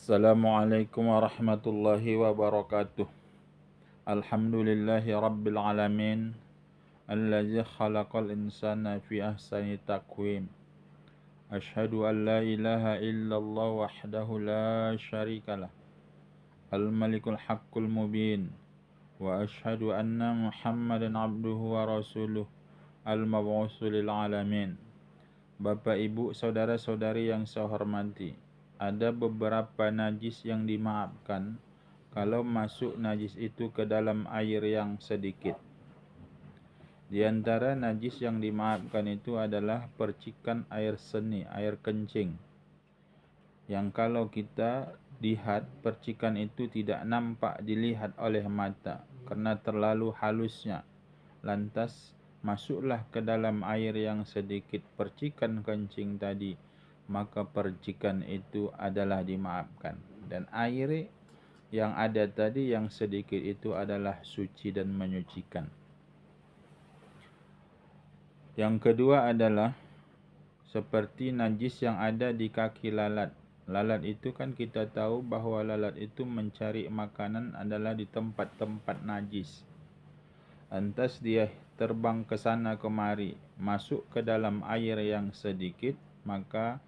Assalamualaikum warahmatullahi wabarakatuh. Alhamdulillahi rabbil alamin. Allazi khalaqal insana fi ahsani taqwim. Ashhadu an la ilaha illallah wahdahu la syarikalah. Al-malikul haqqul mubin. Wa ashhadu anna Muhammadan abduhu wa rasuluh. Al-mab'usu lil alamin. Bapak, Ibu, saudara-saudari yang saya hormati, ada beberapa najis yang dimaafkan kalau masuk najis itu ke dalam air yang sedikit. Di antara najis yang dimaafkan itu adalah percikan air seni, air kencing. Yang kalau kita lihat percikan itu tidak nampak dilihat oleh mata karena terlalu halusnya. Lantas masuklah ke dalam air yang sedikit percikan kencing tadi, maka percikan itu adalah dimaafkan. Dan air yang ada tadi yang sedikit itu adalah suci dan menyucikan. Yang kedua adalah seperti najis yang ada di kaki lalat. Lalat itu kan kita tahu bahwa lalat itu mencari makanan adalah di tempat-tempat najis. Lantas dia terbang ke sana kemari, masuk ke dalam air yang sedikit, maka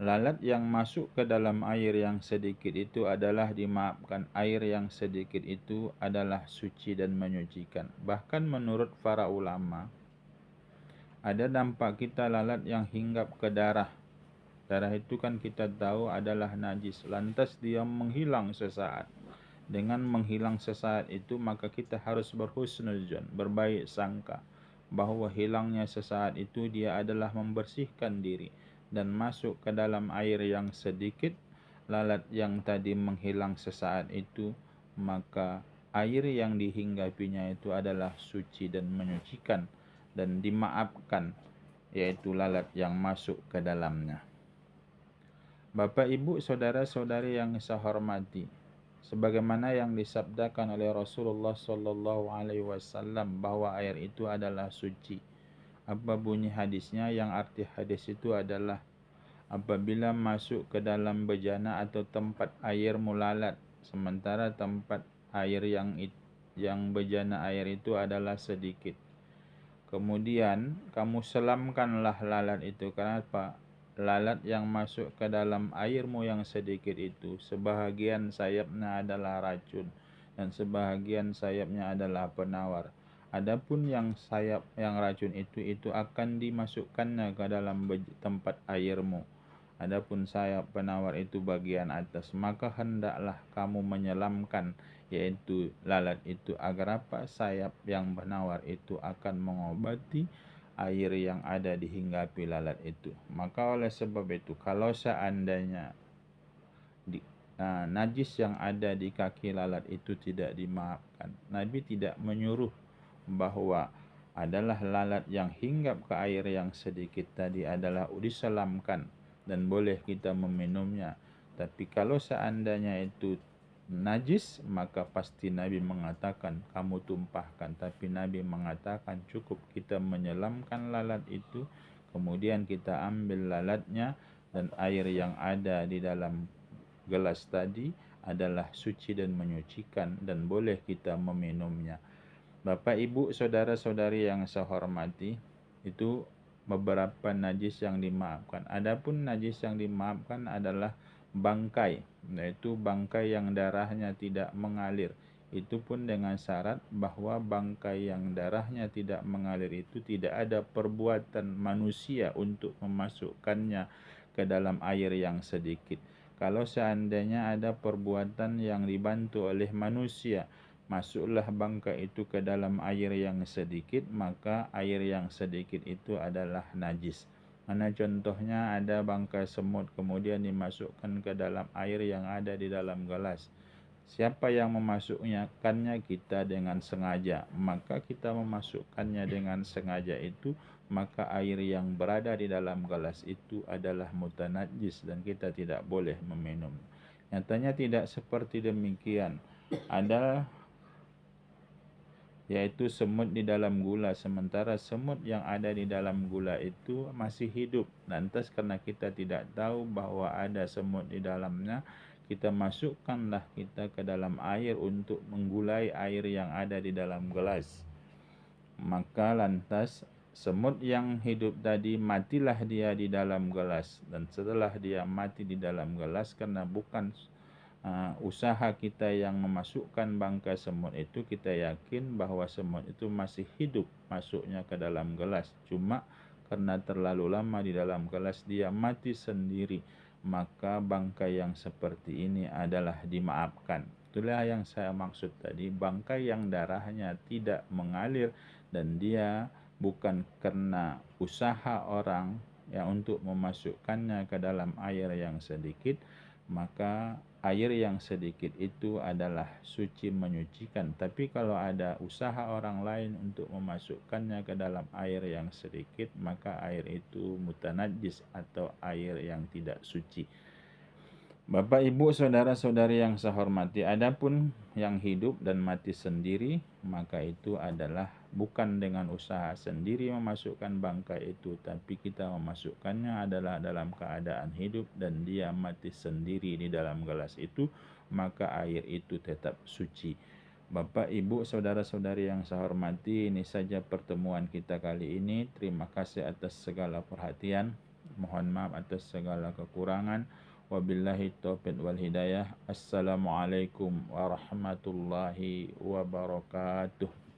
lalat yang masuk ke dalam air yang sedikit itu adalah dimaafkan. Air yang sedikit itu adalah suci dan menyucikan. Bahkan menurut para ulama, ada dampak kita lalat yang hinggap ke darah. Darah itu kan kita tahu adalah najis. Lantas dia menghilang sesaat. Dengan menghilang sesaat itu, maka kita harus berhusnuzon, berbaik sangka, bahwa hilangnya sesaat itu dia adalah membersihkan diri dan masuk ke dalam air yang sedikit, lalat yang tadi menghilang sesaat itu, maka air yang dihinggapinya itu adalah suci dan menyucikan dan dimaafkan, yaitu lalat yang masuk ke dalamnya. Bapak, Ibu, saudara-saudari yang saya hormati, sebagaimana yang disabdakan oleh Rasulullah sallallahu alaihi wasallam bahwa air itu adalah suci. Apa bunyi hadisnya? Yang arti hadis itu adalah apabila masuk ke dalam bejana atau tempat air mulalat, sementara tempat air yang bejana air itu adalah sedikit. Kemudian kamu selamkanlah lalat itu. Kenapa? Lalat yang masuk ke dalam airmu yang sedikit itu, sebahagian sayapnya adalah racun dan sebahagian sayapnya adalah penawar. Adapun yang sayap yang racun itu akan dimasukkannya ke dalam tempat airmu. Adapun sayap penawar itu bagian atas, maka hendaklah kamu menyelamkan, yaitu lalat itu, agar apa? Sayap yang penawar itu akan mengobati air yang ada di hinggapi lalat itu. Maka oleh sebab itu, kalau seandainya najis yang ada di kaki lalat itu tidak dimaafkan, Nabi tidak menyuruh bahwa adalah lalat yang hinggap ke air yang sedikit tadi adalah diselamkan dan boleh kita meminumnya. Tapi kalau seandainya itu najis, maka pasti Nabi mengatakan kamu tumpahkan. Tapi Nabi mengatakan cukup kita menyelamkan lalat itu, kemudian kita ambil lalatnya, dan air yang ada di dalam gelas tadi adalah suci dan menyucikan dan boleh kita meminumnya. Bapak, Ibu, saudara-saudari yang saya hormati, itu beberapa najis yang dimaafkan. Adapun najis yang dimaafkan adalah bangkai, yaitu bangkai yang darahnya tidak mengalir. Itu pun dengan syarat bahwa bangkai yang darahnya tidak mengalir itu tidak ada perbuatan manusia untuk memasukkannya ke dalam air yang sedikit. Kalau seandainya ada perbuatan yang dibantu oleh manusia, masuklah bangkai itu ke dalam air yang sedikit, maka air yang sedikit itu adalah najis. Mana contohnya? Ada bangkai semut kemudian dimasukkan ke dalam air yang ada di dalam gelas. Siapa yang memasukkannya? Kita dengan sengaja. Maka kita memasukkannya dengan sengaja itu, maka air yang berada di dalam gelas itu adalah mutanajis dan kita tidak boleh meminum. Nyatanya tidak seperti demikian. yaitu semut di dalam gula, sementara semut yang ada di dalam gula itu masih hidup. Lantas karena kita tidak tahu bahwa ada semut di dalamnya, kita masukkanlah kita ke dalam air untuk menggulai air yang ada di dalam gelas. Maka lantas semut yang hidup tadi matilah dia di dalam gelas, dan setelah dia mati di dalam gelas karena bukan usaha kita yang memasukkan bangkai semut itu, kita yakin bahwa semut itu masih hidup masuknya ke dalam gelas. Cuma karena terlalu lama di dalam gelas dia mati sendiri, maka bangkai yang seperti ini adalah dimaafkan. Itulah yang saya maksud tadi, bangkai yang darahnya tidak mengalir dan dia bukan karena usaha orang yang untuk memasukkannya ke dalam air yang sedikit, maka air yang sedikit itu adalah suci menyucikan. Tapi kalau ada usaha orang lain untuk memasukkannya ke dalam air yang sedikit, maka air itu mutanajis atau air yang tidak suci. Bapak, Ibu, saudara-saudari yang saya hormati, adapun yang hidup dan mati sendiri, maka itu adalah bukan dengan usaha sendiri memasukkan bangkai itu, tapi kita memasukkannya adalah dalam keadaan hidup dan dia mati sendiri di dalam gelas itu, maka air itu tetap suci. Bapak, Ibu, saudara-saudari yang saya hormati, ini saja pertemuan kita kali ini. Terima kasih atas segala perhatian. Mohon maaf atas segala kekurangan. Wabillahi taufiq wal hidayah. Assalamualaikum warahmatullahi wabarakatuh.